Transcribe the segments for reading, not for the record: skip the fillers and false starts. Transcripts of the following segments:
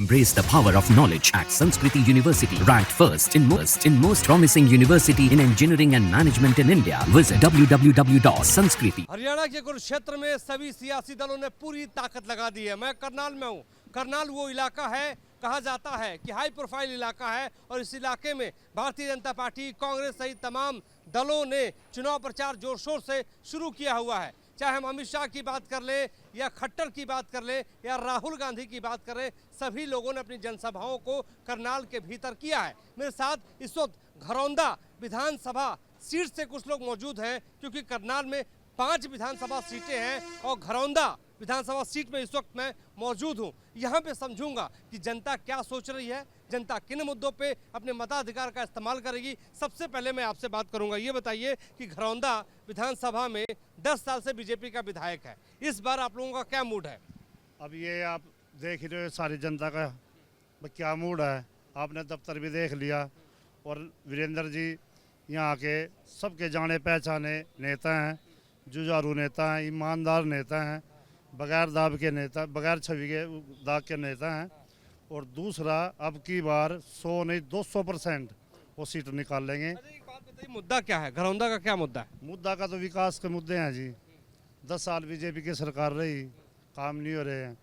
Embrace the power of knowledge at Sanskriti University, ranked first in most promising university in engineering and management in India. Visit www.sanskriti. Haryana के कुरुक्षेत्र में सभी सियासी दलों ने पूरी ताकत लगा दी है। मैं करनाल में हूँ। करनाल वो इलाका है, कहा जाता है कि हाई प्रोफाइल इलाका है और इस इलाके में भारतीय जनता पार्टी, कांग्रेस सहित तमाम दलों ने चुनाव प्रचार जोर शोर से शुरू किया हुआ है। चाहे हम अमित शाह की बात कर ले या खट्टर की बात कर ले या राहुल गांधी की बात करें, सभी लोगों ने अपनी जनसभाओं को करनाल के भीतर किया है। मेरे साथ इस वक्त घरौंदा विधानसभा सीट से कुछ लोग मौजूद हैं, क्योंकि करनाल में 5 विधानसभा सीटें हैं और घरौंदा विधानसभा सीट में इस वक्त मैं मौजूद हूं। यहां पे समझूंगा कि जनता क्या सोच रही है, जनता किन मुद्दों पे अपने मताधिकार का इस्तेमाल करेगी। सबसे पहले मैं आपसे बात करूंगा, ये बताइए कि घरौंदा विधानसभा में 10 साल से बीजेपी का विधायक है, इस बार आप लोगों का क्या मूड है? अब ये आप देख ही रहे हो सारी जनता का क्या मूड है। आपने दफ्तर भी देख लिया और वीरेंद्र जी यहाँ के सबके जाने पहचाने नेता हैं, जुझारू नेता हैं, ईमानदार नेता हैं, बगैर दाब के नेता, बगैर छवि के दाग के नेता हैं। और दूसरा, अब की बार 100 नहीं 200% वो सीट निकाल लेंगे। एक बात बताइए, मुद्दा क्या है? घरौंदा का क्या मुद्दा है? मुद्दा का तो विकास के मुद्दे हैं जी। 10 साल बीजेपी की सरकार रही, काम नहीं हो रहे हैं,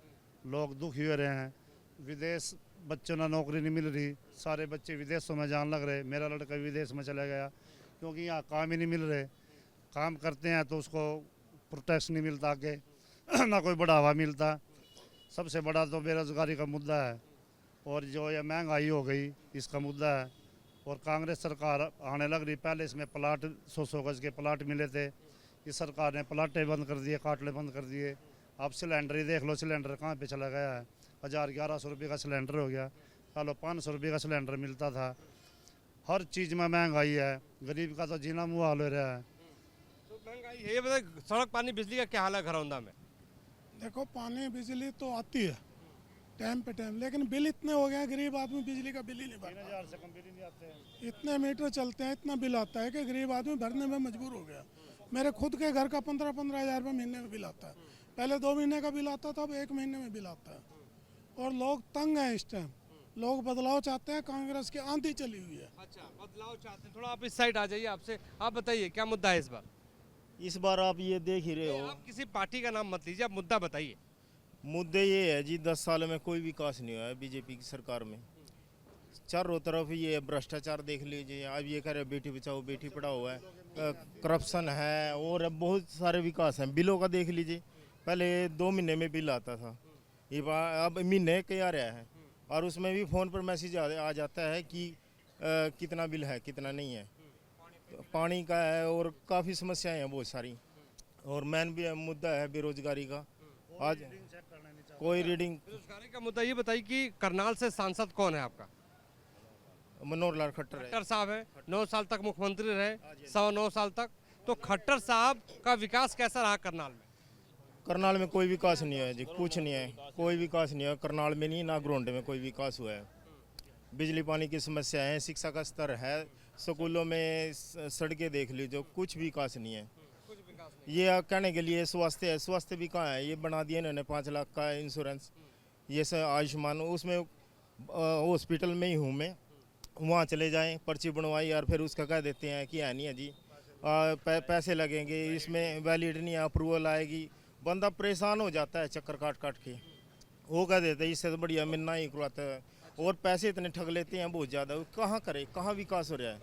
लोग दुखी हो रहे हैं। विदेश बच्चों ने नौकरी नहीं मिल रही, सारे बच्चे विदेशों में जाने लग रहे। मेरा लड़का विदेश में चला गया क्योंकि यहाँ काम ही नहीं मिल रहे। काम करते हैं तो उसको प्रोटेक्ट नहीं मिलता, आगे ना कोई बढ़ावा मिलता। सबसे बड़ा तो बेरोजगारी का मुद्दा है और जो ये महंगाई हो गई इसका मुद्दा है। और कांग्रेस सरकार आने लग रही, पहले इसमें प्लाट 100 गज के प्लाट मिले थे, इस सरकार ने प्लाटें बंद कर दिए, काटले बंद कर दिए। आप सिलेंडर ही देख लो, सिलेंडर कहाँ पे चला गया है। 1000-1100 रुपये का सिलेंडर हो गया, चलो 500 रुपये का सिलेंडर मिलता था। हर चीज़ में महंगाई है, गरीब का तो जीना मुहाल हो रहा है। तो महंगाई है, ये बताइए सड़क पानी बिजली का क्या हाल है घरौंदा में? देखो, पानी बिजली तो आती है टाइम पे टाइम, लेकिन बिल इतने हो गए, गरीब आदमी बिजली का बिल ही नहीं भरता। 3000 से कम बिल ही नहीं आते हैं। इतने मीटर चलते हैं, इतना बिल आता है कि गरीब आदमी भरने में मजबूर हो गया। मेरे खुद के घर का 15-15 हज़ार रुपये महीने में बिल आता है। पहले 2 महीने का बिल आता था, अब 1 महीने में बिल आता है। और लोग तंग हैं इस टाइम, लोग बदलाव चाहते हैं। कांग्रेस की आंधी चली हुई है। अच्छा, बदलाव चाहते हैं। थोड़ा आप इस साइड आ जाइए, आपसे आप बताइए क्या मुद्दा है इस बार? इस बार आप ये देख ही रहे हो। आप किसी पार्टी का नाम मत लीजिए, आप मुद्दा बताइए। मुद्दे ये है जी, 10 साल में कोई विकास नहीं हुआ है बीजेपी की सरकार में। चारों तरफ ये भ्रष्टाचार देख लीजिए। अब ये कह रहे बेटी बचाओ बेटी पढ़ाओ है, करप्शन है और बहुत सारे विकास हैं। बिलों का देख लीजिए, पहले 2 महीने में बिल आता था, ये अब महीने के आ रहा है। और उसमें भी फ़ोन पर मैसेज आ जाता है कि कितना बिल है कितना नहीं है। तो पानी का है और काफ़ी समस्याएं हैं बहुत सारी। और मेन भी मुद्दा है बेरोजगारी का। आज कोई रीडिंग बेरोजगारी का मुद्दा, ये बताइए कि करनाल से सांसद कौन है आपका? मनोहर लाल खट्टर है। खट्टर साहब है, 9 साल तक मुख्यमंत्री रहे, 9 साल तक। तो खट्टर साहब का विकास कैसा रहा करनाल में? करनाल में कोई विकास नहीं है जी, कुछ नहीं है, कोई विकास नहीं है करनाल में, नहीं ना ग्राउंड में कोई विकास हुआ है। बिजली पानी की समस्या है, शिक्षा का स्तर है, स्कूलों में सड़कें देख लीजिए, कुछ विकास नहीं है। ये कहने के लिए स्वास्थ्य है, स्वास्थ्य भी कहाँ है? ये बना दिया इन्होंने 5 लाख का इंश्योरेंस, ये सब आयुष्मान, उसमें हॉस्पिटल में ही हूँ मैं, वहाँ चले जाएं पर्ची बनवाई और फिर उसका कह देते हैं कि है नहीं है जी, पैसे लगेंगे, इसमें वैलिड नहीं है, अप्रूवल आएगी। बंदा परेशान हो जाता है चक्कर काट काट के। वो कह देते हैं इससे तो बढ़िया मिलना ही करवाता है। और पैसे इतने ठग लेते हैं बहुत ज़्यादा, कहाँ करे, कहाँ विकास हो रहा है?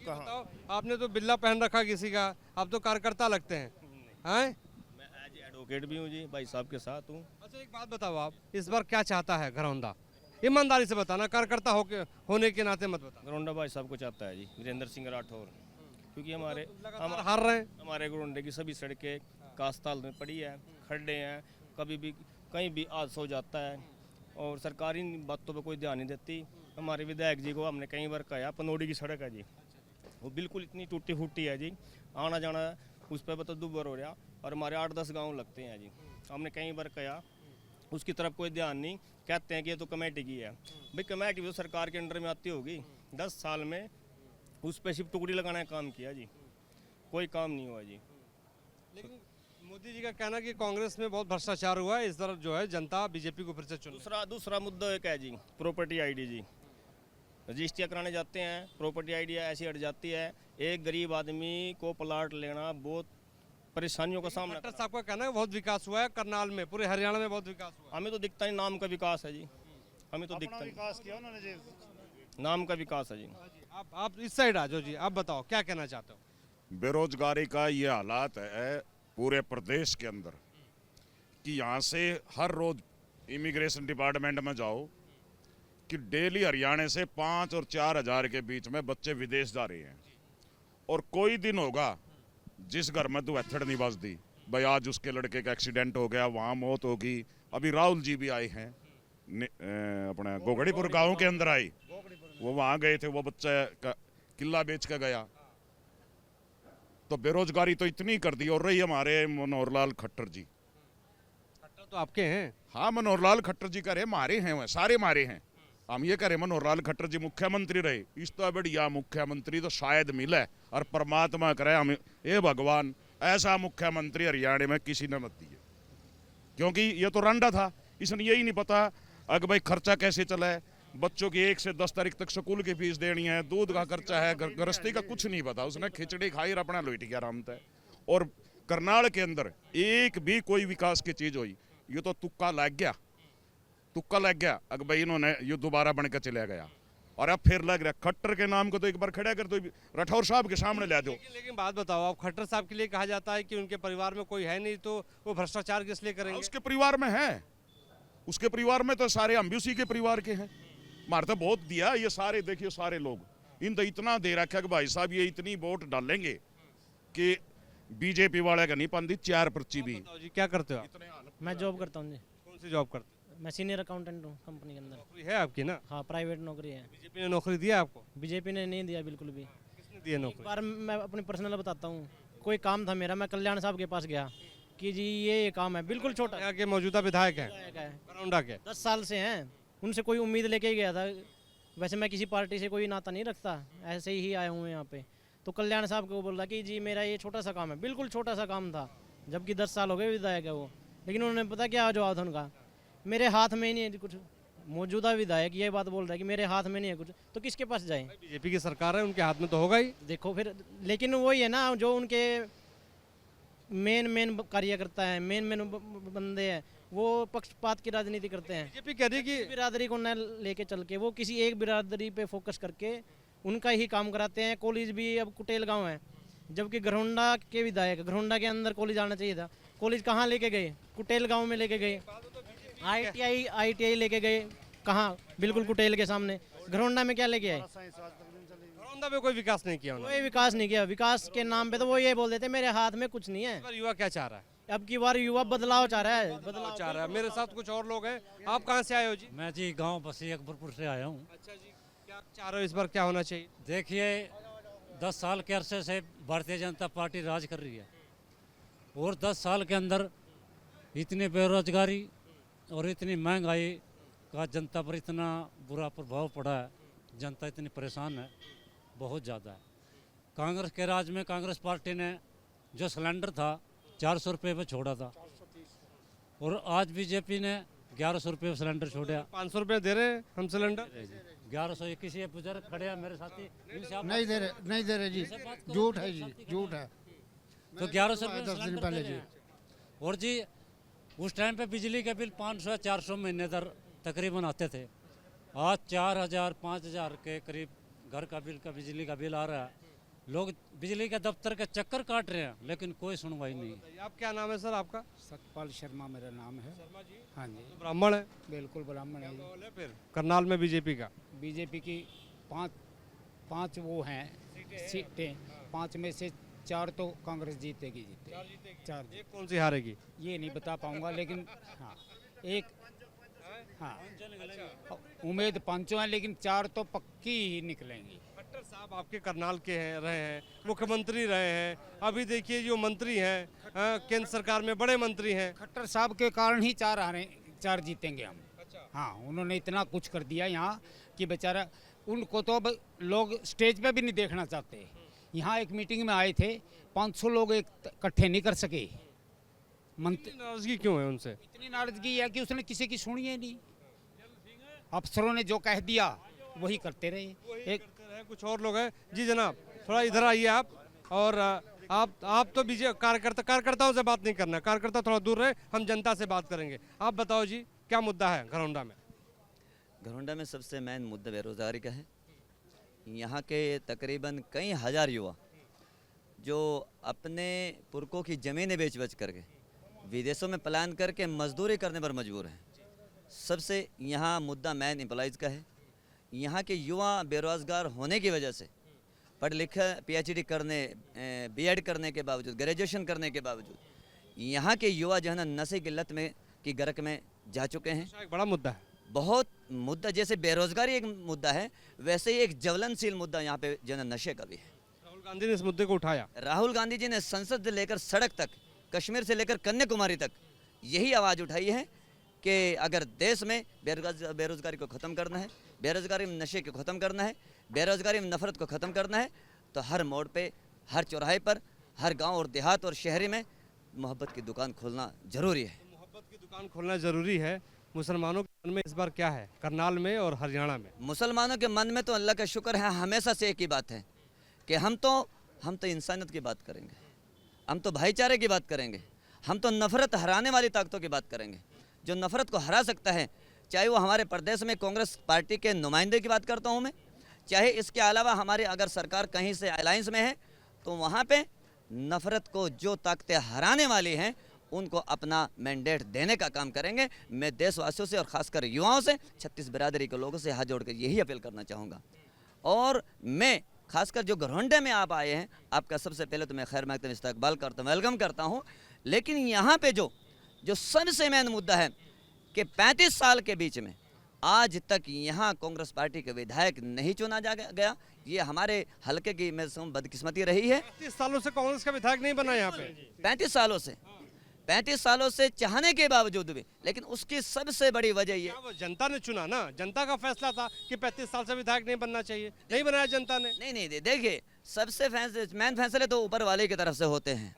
बताओ, आपने तो बिल्ला पहन रखा किसी का, आप तो कार्यकर्ता लगते हैं। मैं एज एडवोकेट भी हूँ जी, भाई साहब के साथ हूँ। अच्छा, एक बात बताओ, आप इस बार क्या चाहता है घरौंदा? ईमानदारी से बताना, कार्यकर्ता होने के नाते मत बताना। घरौंडा भाई साहब को चाहता है जी वीरेंद्र सिंह राठौर, क्योंकि हमारे हम हार रहे हैं। हमारे घरौंडे की सभी सड़कें कास्ताल में पड़ी है, खड्डे हैं, कभी भी कहीं भी हादसा हो जाता है और सरकारी बातों पर कोई ध्यान नहीं देती। हमारे विधायक जी को हमने कई बार कहा, पनोड़ी की सड़क है जी, वो बिल्कुल इतनी टूटी फूटी है जी, आना जाना उस पर तो दुबर हो रहा। और हमारे 8-10 गांव लगते हैं जी, हमने कई बार कहा, उसकी तरफ कोई ध्यान नहीं। कहते हैं कि ये तो कमेटी की है, भाई कमेटी भी तो सरकार के अंडर में आती होगी। 10 साल में उस पर सिर्फ टुकड़ी लगाने का काम किया जी, कोई काम नहीं हुआ जी। लेकिन मोदी जी का कहना कि कांग्रेस में बहुत भ्रष्टाचार हुआ है, इस तरफ जो है जनता बीजेपी को फिर से चुन। दूसरा मुद्दा एक है जी, प्रॉपर्टी आईडी जी। रजिस्ट्रियाँ कराने जाते हैं, प्रॉपर्टी आईडी ऐसी हट जाती है, एक गरीब आदमी को प्लाट लेना बहुत परेशानियों का सामना। खट्टर साहब का कहना है बहुत विकास हुआ है करनाल में, पूरे हरियाणा में बहुत विकास हुआ है। हमें तो दिखता नहीं, नाम का विकास है जी, हमें तो दिखता नहीं, विकास किया उन्होंने जी, नाम का विकास है जी। आप इस साइड आ जाओ जी, आप बताओ क्या कहना चाहते हो। बेरोजगारी का ये हालात है पूरे प्रदेश के अंदर कि यहाँ से हर रोज इमिग्रेशन डिपार्टमेंट में जाओ कि डेली हरियाणा से 5 और 4 हज़ार के बीच में बच्चे विदेश जा रहे हैं। और कोई दिन होगा जिस घर में दुहत्थड़ नहीं बजती, भाई आज उसके लड़के का एक्सीडेंट हो गया, वहाँ मौत होगी। अभी राहुल जी भी आए हैं अपने गोगड़ीपुर गांव के अंदर आई, वो वहाँ गए थे, वो बच्चा का किला बेच के गया। तो बेरोजगारी तो इतनी कर दी। और रही हमारे मनोहर लाल खट्टर जी, खट्टर तो आपके हैं। हाँ मनोहर लाल खट्टर जी करे मारे हैं, वह सारे मारे हैं। हम ये करें मनोहर लाल खट्टर जी मुख्यमंत्री रहे, इस तो बढ़िया मुख्यमंत्री तो शायद मिले, और परमात्मा करे हम ये भगवान ऐसा मुख्यमंत्री हरियाणा में किसी ने मत दिए। क्योंकि ये तो रंडा था, इसने यही नहीं पता अगर भाई खर्चा कैसे चला है, बच्चों की 1 से 10 तारीख तक स्कूल की फीस देनी है, दूध का खर्चा है, गृहस्थी का कुछ नहीं पता। उसने खिचड़ी खाई और अपना लोट गया आराम था। और करनाल के अंदर एक भी कोई विकास की चीज हुई, ये तो तुक्का लग गया, तुक्का लग गया। अगर भाई इन्होंने ये दोबारा बन के चला गया और अब फिर लग रहा खट्टर के नाम को तो एक बार खड़ा कर दो, राठौर साहब के सामने ले दो। लेकिन बात बताओ, आप खट्टर साहब के लिए कहा जाता है कि उनके परिवार में कोई है नहीं, तो वो भ्रष्टाचार किस लिए करेंगे? उसके परिवार में है, उसके परिवार में तो सारे हम भी उसी के परिवार के हैं। मार तो बहुत दिया, ये सारे देखिए सारे लोग इन तो इतना दे रखा कि भाई साहब ये इतनी वोट डालेंगे कि बीजेपी वाले का नहीं पाती 4 पर्ची भी। जी क्या करते हो आप? मैं जॉब करता हूँ जी। कौन सी जॉब करते हो? मैं सीनियर अकाउंटेंट हूँ कंपनी के अंदर। नौकरी है आपकी ना? हाँ, प्राइवेट नौकरी है। बीजेपी ने नौकरी दिया आपको? बीजेपी ने नहीं दिया बिल्कुल भी। किसने दिया नौकरी? बार मैं अपनी पर्सनल बताता हूँ, कोई काम था मेरा, मैं कल्याण साहब के पास गया कि जी ये काम है, बिल्कुल छोटा यहाँ के मौजूदा विधायक हैं है, करौंडा के। 10 साल से हैं, उनसे कोई उम्मीद लेके ही गया था। वैसे मैं किसी पार्टी से कोई नाता नहीं रखता, ऐसे ही आया हूँ यहाँ पे। तो कल्याण साहब को बोल रहा कि जी मेरा ये छोटा सा काम है, बिल्कुल छोटा सा काम था, जबकि 10 साल हो गए विधायक है वो। लेकिन उन्होंने पता क्या जवाब था उनका, मेरे हाथ में नहीं है कुछ। मौजूदा विधायक ये बात बोल रहा है कि मेरे हाथ में नहीं है कुछ, तो किसके पास जाए? बीजेपी की सरकार है, उनके हाथ में तो होगा ही। देखो फिर, लेकिन वही है ना, जो उनके मेन कार्यकर्ता है, मेन बंदे हैं, वो पक्षपात की राजनीति करते हैं। बीजेपी कह रही है कि बिरादरी को न लेके चल के वो किसी एक बिरादरी पे फोकस करके उनका ही काम कराते हैं। कॉलेज भी अब कुटेल गांव है, जबकि घरौंडा के विधायक, घरौंडा के अंदर कॉलेज आना चाहिए था, कॉलेज कहाँ लेके गए? कुटेल गांव में लेके गए। ITI लेके गए कहाँ? बिल्कुल कुटेल के सामने। घरौंडा में क्या लेके आए? करौंदा में कोई विकास नहीं किया उन्होंने। कोई विकास नहीं किया। विकास के नाम पे तो वो ये बोल देते मेरे हाथ में कुछ नहीं है। इस बार युवा क्या चाह रहा है? अब की बार युवा बदलाव चाह रहा है। बदलाव चाह रहा है। मेरे साथ कुछ और लोग हैं। आप कहाँ से आए हो जी? मैं जी गांव बसी अकबरपुर से आया हूँ। अच्छा जी, क्या चाह रहे हो इस बार क्या होना चाहिए? देखिए 10 साल के अरसे से भारतीय जनता पार्टी राज कर रही है, और 10 साल के अंदर इतनी बेरोजगारी और इतनी महंगाई का जनता पर इतना बुरा प्रभाव पड़ा है, जनता इतनी परेशान है, बहुत ज़्यादा है। कांग्रेस के राज में कांग्रेस पार्टी ने जो सिलेंडर था 400 रुपये पे छोड़ा था, और आज बीजेपी ने 1100 रुपये सिलेंडर छोड़ा। 500 रुपये दे रहे हैं हम सिलेंडर। 1100 किसी बुजुर्ग खड़े हैं मेरे साथी, इनसे आप नहीं दे रहे जी, झूठ है जी, झूठ है। तो 1100 रुपये 10 दिन पहले जी। और जी उस टाइम पे बिजली के बिल 500-400 महीने तकरीबन आते थे। आज 4000-5000 के करीब घर का बिल का बिजली का बिल आ रहा है। लोग बिजली के दफ्तर के चक्कर काट रहे हैं, लेकिन कोई सुनवाई नहीं। आप क्या नाम है सर आपका? सतपाल शर्मा मेरा नाम है। शर्मा जी। हाँ जी, ब्राह्मण है? बिल्कुल ब्राह्मण है। माहौल है फिर करनाल में बीजेपी का? बीजेपी की पाँच वो हैं सीटें, 5 में से 4 तो कांग्रेस जीतेगी। 4 एक कौन सी हारेगी? ये नहीं बता पाऊंगा, लेकिन हाँ एक, हाँ उम्मीद 5 हैं, लेकिन 4 तो पक्की ही निकलेंगी। खट्टर साहब आपके करनाल के हैं, रहे हैं, मुख्यमंत्री रहे हैं, अभी देखिए जो मंत्री हैं केंद्र सरकार में बड़े मंत्री हैं। खट्टर साहब के कारण ही 4 जीतेंगे हम। हाँ, उन्होंने इतना कुछ कर दिया यहाँ कि बेचारा, उनको तो अब लोग स्टेज पे भी नहीं देखना चाहते। यहाँ एक मीटिंग में आए थे, 500 लोग इकट्ठे नहीं कर सके। मंत्री नाराजगी क्यों है उनसे? इतनी नाराजगी है कि उसने किसी की सुनी ही नहीं। अफसरों ने जो कह दिया वही करते रहे। एक कुछ और लोग हैं। जी जनाब, थोड़ा इधर आइए आप। और आप तो बीजेपी कार्यकर्ताओं से बात नहीं करना, कार्यकर्ता थोड़ा दूर रहे, हम जनता से बात करेंगे। आप बताओ जी, क्या मुद्दा है घरौंडा में? घरौंडा में सबसे मेन मुद्दा बेरोजगारी का है। यहाँ के तकरीबन कई हज़ार युवा जो अपने पुरखों की ज़मीनें बेच करके विदेशों में पलायन करके मजदूरी करने पर मजबूर हैं। सबसे यहाँ मुद्दा मैन एम्प्लॉइज़ का है। यहाँ के युवा बेरोज़गार होने की वजह से पढ़ लिखा PhD करने, B.Ed करने के बावजूद, ग्रेजुएशन करने के बावजूद यहाँ के युवा जो है ना नशे की लत में की गर्क में जा चुके हैं। एक बड़ा मुद्दा है, बहुत मुद्दा। जैसे बेरोजगारी एक मुद्दा है, वैसे ही एक ज्वलनशील मुद्दा यहाँ पे जो है ना नशे का भी है। राहुल गांधी ने इस मुद्दे को उठाया। राहुल गांधी जी ने संसद से लेकर सड़क तक, कश्मीर से लेकर कन्याकुमारी तक यही आवाज़ उठाई है कि अगर देश में बेरोजगारी को ख़त्म करना है, बेरोजगारी में नशे को ख़त्म करना है, बेरोजगारी में नफरत को ख़त्म करना है, तो हर मोड़ पे, हर चौराहे पर, हर गांव और देहात और शहरी में मोहब्बत की दुकान खोलना ज़रूरी है। मोहब्बत की दुकान खोलना ज़रूरी है। मुसलमानों के मन में इस बार क्या है, करनाल में और हरियाणा में? मुसलमानों के मन में तो अल्लाह का शुक्र है, हमेशा से एक ही बात है कि हम तो इंसानियत की बात करेंगे, हम तो भाईचारे की बात करेंगे, हम तो नफ़रत हराने वाली ताकतों की बात करेंगे। जो नफ़रत को हरा सकता है, चाहे वो हमारे प्रदेश में कांग्रेस पार्टी के नुमाइंदे की बात करता हूँ मैं, चाहे इसके अलावा हमारी अगर सरकार कहीं से अलायंस में है, तो वहाँ पे नफ़रत को जो ताकतें हराने वाली हैं उनको अपना मैंडेट देने का काम करेंगे। मैं देशवासियों से और ख़ासकर युवाओं से, 36 बिरादरी के लोगों से हाथ जोड़कर यही अपील करना चाहूँगा। और मैं खासकर जो घरौंडे में आप आए हैं, आपका सबसे पहले तो मैं खैर मकदम इस्तकबाल करता हूँ, वेलकम करता हूँ। लेकिन यहाँ पे जो सबसे मेन मुद्दा है कि 35 साल के बीच में आज तक यहाँ कांग्रेस पार्टी के विधायक नहीं चुना गया। ये हमारे हलके की मैं बदकिस्मती रही है। 35 सालों से कांग्रेस का विधायक नहीं बना यहाँ पे। 35 सालों से चाहने के बावजूद भी। लेकिन उसकी सबसे बड़ी वजह ये, जनता ने चुना ना, जनता का फैसला था कि 35 साल से विधायक नहीं बनना चाहिए, नहीं बनाया जनता ने। नहीं, देखिए सबसे मेन फैसले तो ऊपर वाले की तरफ से होते हैं।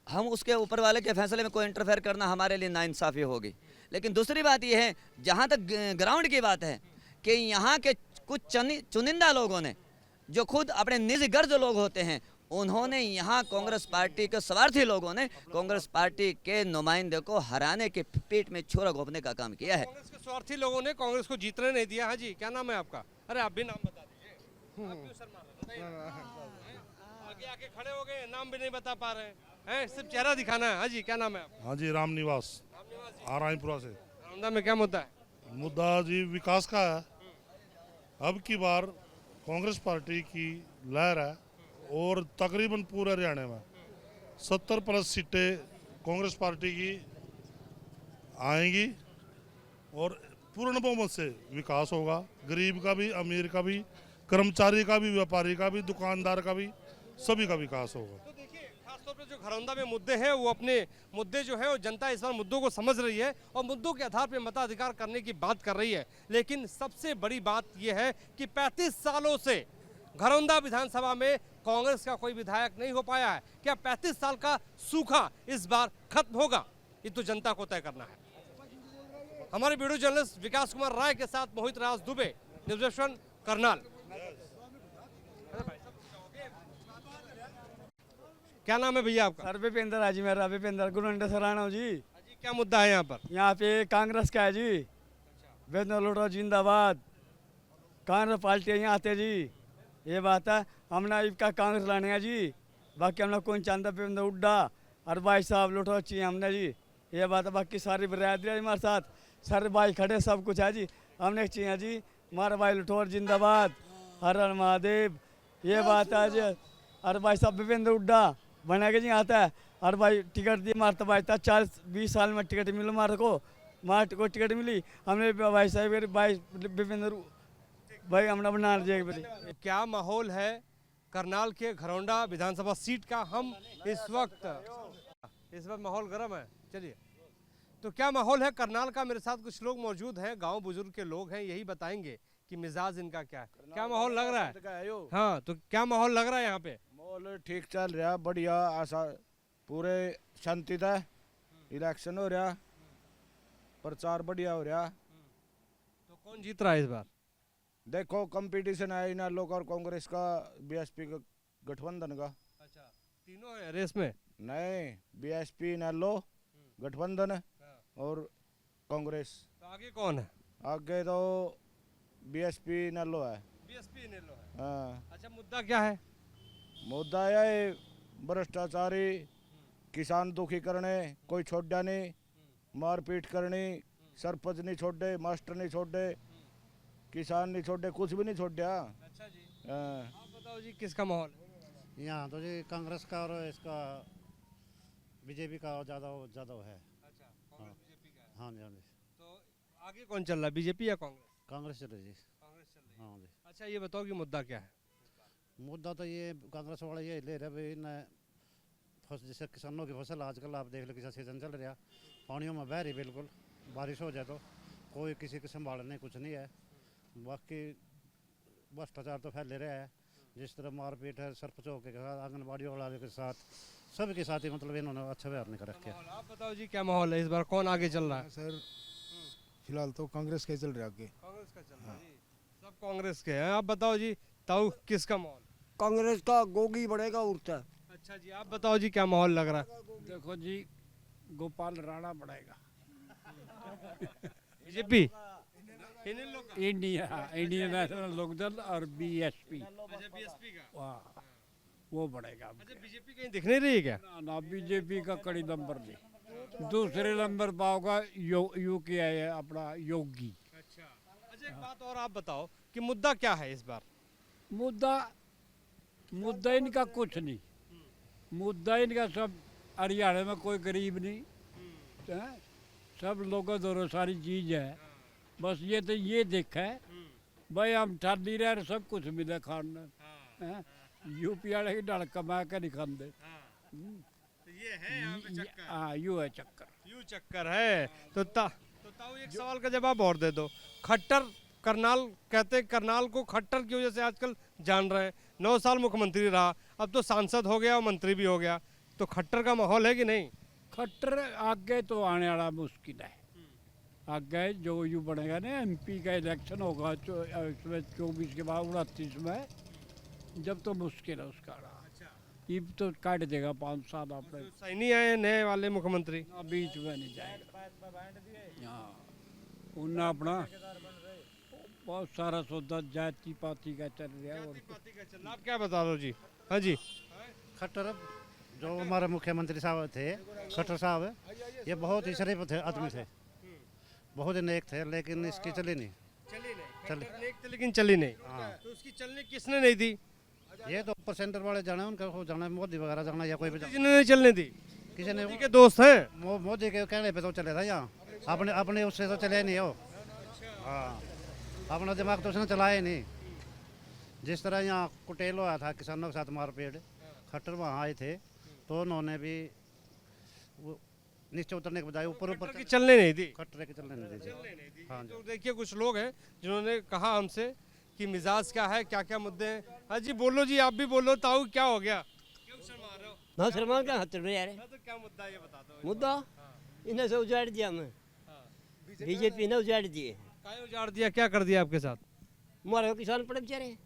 हम उसके ऊपर वाले के फैसले में कोई इंटरफेयर करना हमारे लिए नाइंसाफ़ी होगी। लेकिन दूसरी बात यह है, जहाँ तक ग्राउंड की बात है, कि यहाँ के कुछ चुनिंदा लोगों ने, जो खुद अपने निजी गर्ज लोग होते हैं, उन्होंने यहाँ कांग्रेस पार्टी के स्वार्थी लोगों ने कांग्रेस पार्टी के नुमाइंदे को हराने के पीठ में छोरा घोंपने का काम किया है। कांग्रेस के स्वार्थी लोगों ने कांग्रेस को जीतने नहीं दिया। हाँ जी, क्या नाम है आपका? अरे आप भी नाम बता दीजिए। आप क्यों शर्मा रहे हैं? आगे आके खड़े हो गए, नाम भी नहीं बता पा रहे हैं, सिर्फ चेहरा दिखाना है। हाँ जी, क्या नाम है आपका? हाँ जी, राम निवास, आरामपुरा से। घरौंडा में क्या मुद्दा है? मुद्दा जी विकास का है। अब की बार कांग्रेस पार्टी की लहर है और तकरीबन पूरे हरियाणा में 70+ सीटें कांग्रेस पार्टी की आएंगी और पूर्ण बहुमत से विकास होगा। गरीब का भी, अमीर का भी, कर्मचारी का भी, व्यापारी का भी, दुकानदार का भी, सभी का विकास होगा। तो देखिए, खासतौर पर जो घरौंदा में मुद्दे हैं, वो अपने मुद्दे जो है वो जनता इस बार मुद्दों को समझ रही है और मुद्दों के आधार पर मताधिकार करने की बात कर रही है। लेकिन सबसे बड़ी बात यह है कि 35 सालों से घरौंदा विधानसभा में कांग्रेस का कोई विधायक नहीं हो पाया है। क्या 35 साल का सूखा इस बार खत्म होगा? ये तो जनता को तय करना है। हमारे वीडियो जर्नलिस्ट विकास कुमार राय के साथ मोहित राज दुबे, न्यूज़ विजन, करनाल। क्या नाम है भैया आपका? सर विपेंद्र है जी, मेरा विपेंद्र गुरुंडा सराना जी। क्या मुद्दा है यहाँ पर? यहाँ पे कांग्रेस का है जी। वेदना लोटो जिंदाबाद, कांग्रेस पार्टी यहाँ आते जी, ये बात है। हमने इसका कांग्रेस लाने है जी, बाकी हमने कौन चांदा पे उड्डा और भाई साहब लोटो चाहिए हमने जी, ये बात है। बाकी सारी बिरादरी है हमारे साथ, सारे भाई खड़े, सब कुछ है जी। हमने चाहिए जी, हमारा भाई लुठोर जिंदाबाद, हर हर महादेव, ये बात है जी। और भाई साहब विपेंद्र उड्डा बना के जी आता है। और भाई टिकट दिए मारता भाई था, 40-20 साल में टिकट मिलो मारे को टिकट मिली। हमने भाई साहब भाई विपेंद्र भाई हमने बना दिया। क्या माहौल है करनाल के घरौंडा विधानसभा सीट का? हम इस वक्त माहौल गर्म है। चलिए, तो क्या माहौल है करनाल का? मेरे साथ कुछ लोग मौजूद हैं, गांव बुजुर्ग के लोग हैं, यही बताएंगे कि मिजाज इनका क्या है। क्या माहौल लग रहा है? हाँ, तो क्या माहौल लग रहा है यहाँ पे? माहौल ठीक चल रहा, बढ़िया, आशा पूरे शांति था। इलेक्शन हो रहा, प्रचार बढ़िया हो रहा। तो कौन जीत रहा है इस बार? देखो कंपटीशन है इन लोग और कांग्रेस का, बीएसपी का गठबंधन का। अच्छा, तीनों है रेस में? नहीं, बीएसपी नैलो गठबंधन और कांग्रेस। तो आगे कौन है? आगे तो बीएसपी नैलो है। बीएसपी ने लो है। हाँ। अच्छा, मुद्दा क्या है? मुद्दा है भ्रष्टाचारी, किसान दुखी करने, कोई छोड़ा नहीं, मारपीट करनी, सरपंच नहीं छोड़े, मास्टर नहीं छोड़े, किसान नहीं छोड़े, कुछ भी नहीं छोड़ा। अच्छा जी। हाँ। आप बताओ जी किसका माहौल है? यहाँ तो जी कांग्रेस का और इसका बीजेपी का ज़्यादा है। अच्छा, कांग्रेस बीजेपी का है। हाँ जी, हाँ जी। तो आगे कौन चल रहा है, बीजेपी या कांग्रेस? कांग्रेस चल रही जी। कांग्रेस चल रही है। हाँ जी। अच्छा, ये बताओ कि मुद्दा क्या है? मुद्दा तो ये कांग्रेस वाले ये ले रहे भाई न जैसे किसानों की फसल आजकल आप देख लो किसा सीजन चल रहा, पानियों में बह रही, बिल्कुल बारिश हो जाए तो कोई किसी के संभालने कुछ नहीं है। बाकी भ्रष्टाचार तो फैले रहा है, जिस तरह मारपीट है सरपंचों के साथ, आंगनबाड़ी वालों के साथ, सबके साथ ही मतलब इन्होंने अच्छा व्यवहार नहीं कर रखे। आप बताओ जी क्या माहौल है इस बार, कौन आगे चल रहा है? सर फिलहाल तो कांग्रेस का ही चल रहा है आगे। कांग्रेस का चल रहा है जी। सब कांग्रेस के हैं। आप बताओ जी ताऊ किसका माहौल? कांग्रेस का गोगी बढ़ेगा उड़ता। अच्छा जी, आप बताओ जी क्या माहौल लग रहा है? देखो जी, गोपाल राणा बढ़ेगा। बीजेपी, इंडियन नेशनल लोकदल और बीएसपी, अच्छा बीएसपी का, वाह वो बढ़ेगा। अच्छा बीजेपी कहीं दिख नहीं रही है क्या? ना बीजेपी का कड़ी नंबर नहीं, दूसरे नंबर पाओगा यूके है अपना योगी। अच्छा, एक बात और आप बताओ कि मुद्दा क्या है इस बार? मुद्दा इनका कुछ नहीं, मुद्दा इनका सब हरियाणा में कोई गरीब नहीं है, सब लोगों दोनों सारी चीज है। बस ये तो ये देखा है भाई हम ठाली रहे सब कुछ मिले खाने, यूपी वाले की डल कमा के नहीं खाते। ये है यहाँ पे चक्कर। हाँ यू है चक्कर, यू चक्कर है। तो ताऊ एक सवाल का जवाब और दे दो। खट्टर करनाल कहते हैं, करनाल को खट्टर की वजह से आजकल जान रहे हैं। 9 साल मुख्यमंत्री रहा, अब तो सांसद हो गया और मंत्री भी हो गया, तो खट्टर का माहौल है कि नहीं? खट्टर आगे तो आने वाला मुश्किल है। आगे जो यू बनेगा ना, एमपी का इलेक्शन होगा इसमें 24 के बाद 29 में, जब तो मुश्किल है उसका। ये तो काट देगा 5 साल आपने। तो सही नहीं आए नए वाले मुख्यमंत्री? बीच में नहीं जाएगा। हाँ, उन्हें अपना बहुत सारा सौदा जाति पाति का चल रहा है। आप क्या बता दो जी? हाँ जी। खट्टर जो हमारे मुख्यमंत्री साहब थे, खट्टर साहब, ये बहुत ही शरीफ थे आदमी थे, बहुत ही नेक थे, लेकिन इसकी चली नहीं। लेकिन चली नहीं। हाँ। तो उसकी चलने किसने नहीं दी? ये तो ऊपर सेंटर वाले जाना, उनका हो जाना, मोदी वगैरह जाना या कोई भी जाना। जिन्होंने चलने दी, किसी ने के दोस्त हैं। मोदी के कहने पे तो चले था यहाँ, अपने उससे तो चले नहीं हो। हाँ, अपना दिमाग तो उसने चलाया ही नहीं। जिस तरह यहाँ कुटेल हुआ था किसानों के साथ मारपीट, खट्टर वहाँ आए थे तो उन्होंने भी नीचे उतरने के बजाय ऊपर चलने नहीं दी। खट्टर की चलने नहीं दी। हाँ जी। तो देखिए कुछ लोग हैं जिन्होंने कहा हमसे कि मिजाज क्या है, क्या क्या मुद्दे हैं। हाँ जी बोलो जी, आप भी बोलो। ताऊ क्या हो गया, क्यों शर्मा रहे हो? ना शर्मा क्या हत्तर में यार। तो क्या मुद्दा ये बता दो। मुद्दा इन्हें से उजाड़ दिया हमें, बीजेपी ने उजाड़ दिए। काहे उजाड़ दिया, क्या कर दिया आपके साथ? हमारे किसान पड़े बेचारे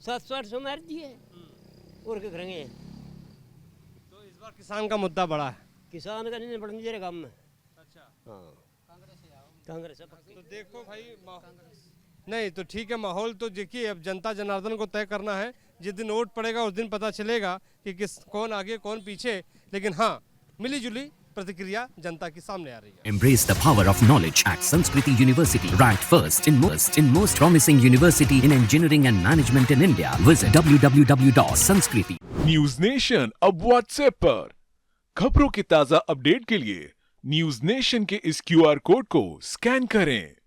700-800 मार दिए और क्या करेंगे। तो इस बार किसान का मुद्दा बड़ा है। किसान का नहीं बढ़ने दे रहे काम में। अच्छा, हाँ कांग्रेस। तो देखो भाई नहीं तो ठीक है, माहौल तो देखिए अब जनता जनार्दन को तय करना है। जिस दिन वोट पड़ेगा उस दिन पता चलेगा कि कौन आगे कौन पीछे। लेकिन हाँ, मिली जुली प्रतिक्रिया जनता की सामने आ रही है। Embrace the power of knowledge at Sanskriti University, ranked first in most promising university in engineering and management in India. Visit www.sanskriti. News nation अब व्हाट्सएप पर खबरों के ताजा अपडेट के लिए न्यूज नेशन के इस QR कोड को स्कैन करें।